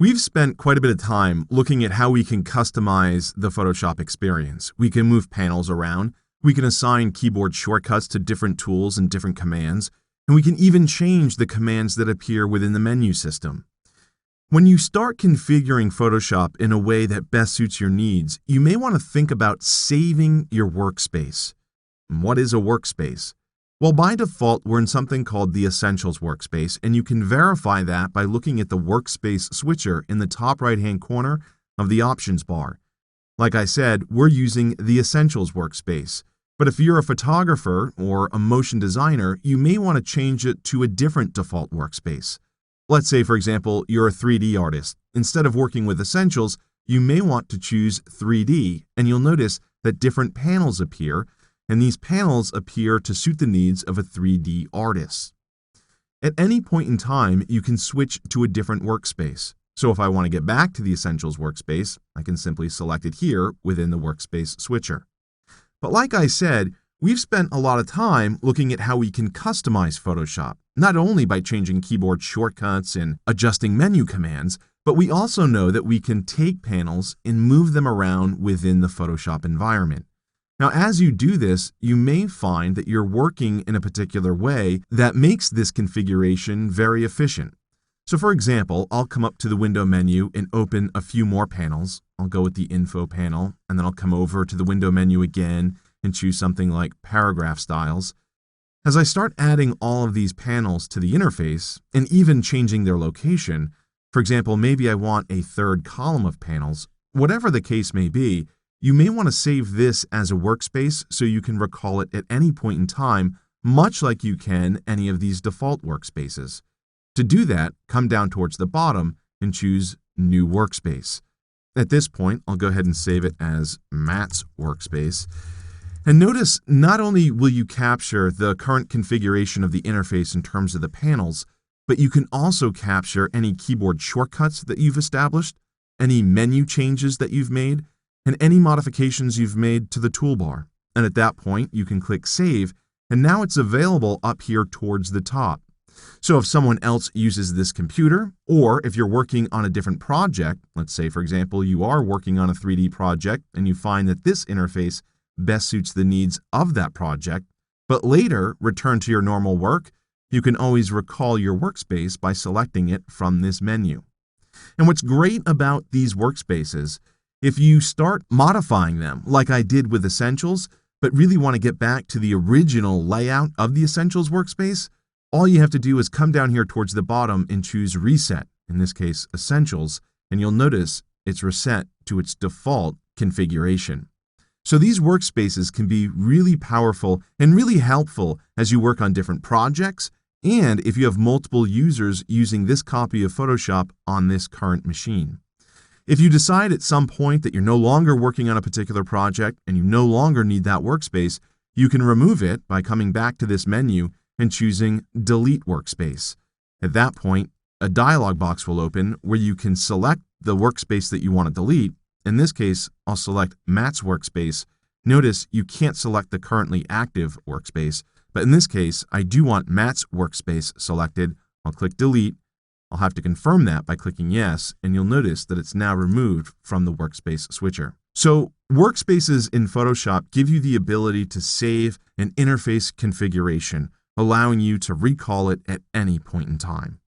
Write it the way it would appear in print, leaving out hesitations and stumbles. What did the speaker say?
We've spent quite a bit of time looking at how we can customize the Photoshop experience. We can move panels around, we can assign keyboard shortcuts to different tools and different commands, and we can even change the commands that appear within the menu system. When you start configuring Photoshop in a way that best suits your needs, you may want to think about saving your workspace. What is a workspace? Well, by default, we're in something called the Essentials workspace, and you can verify that by looking at the workspace switcher in the top right-hand corner of the options bar. Like I said, we're using the Essentials workspace, but if you're a photographer or a motion designer, you may want to change it to a different default workspace. Let's say, for example, you're a 3D artist. Instead of working with Essentials, you may want to choose 3D, and you'll notice that different panels appear, and these panels appear to suit the needs of a 3D artist. At any point in time, you can switch to a different workspace. So if I want to get back to the Essentials workspace, I can simply select it here within the workspace switcher. But like I said, we've spent a lot of time looking at how we can customize Photoshop, not only by changing keyboard shortcuts and adjusting menu commands, but we also know that we can take panels and move them around within the Photoshop environment. Now, as you do this, you may find that you're working in a particular way that makes this configuration very efficient. So for example, I'll come up to the window menu and open a few more panels. I'll go with the info panel, and then I'll come over to the window menu again and choose something like paragraph styles. As I start adding all of these panels to the interface and even changing their location, for example, maybe I want a third column of panels, whatever the case may be, you may want to save this as a workspace so you can recall it at any point in time, much like you can any of these default workspaces. To do that, come down towards the bottom and choose New Workspace. At this point, I'll go ahead and save it as Matt's Workspace. And notice, not only will you capture the current configuration of the interface in terms of the panels, but you can also capture any keyboard shortcuts that you've established, any menu changes that you've made, and any modifications you've made to the toolbar. And at that point, you can click Save, and now it's available up here towards the top. So if someone else uses this computer, or if you're working on a different project, let's say, for example, you are working on a 3D project and you find that this interface best suits the needs of that project, but later return to your normal work, you can always recall your workspace by selecting it from this menu. And what's great about these workspaces, if you start modifying them like I did with Essentials, but really want to get back to the original layout of the Essentials workspace, all you have to do is come down here towards the bottom and choose Reset, in this case Essentials, and you'll notice it's reset to its default configuration. So these workspaces can be really powerful and really helpful as you work on different projects and if you have multiple users using this copy of Photoshop on this current machine. If you decide at some point that you're no longer working on a particular project and you no longer need that workspace, you can remove it by coming back to this menu and choosing Delete Workspace. At that point, a dialog box will open where you can select the workspace that you want to delete. In this case, I'll select Matt's Workspace. Notice you can't select the currently active workspace, but in this case, I do want Matt's Workspace selected. I'll click Delete. I'll have to confirm that by clicking Yes, and you'll notice that it's now removed from the workspace switcher. So workspaces in Photoshop give you the ability to save an interface configuration, allowing you to recall it at any point in time.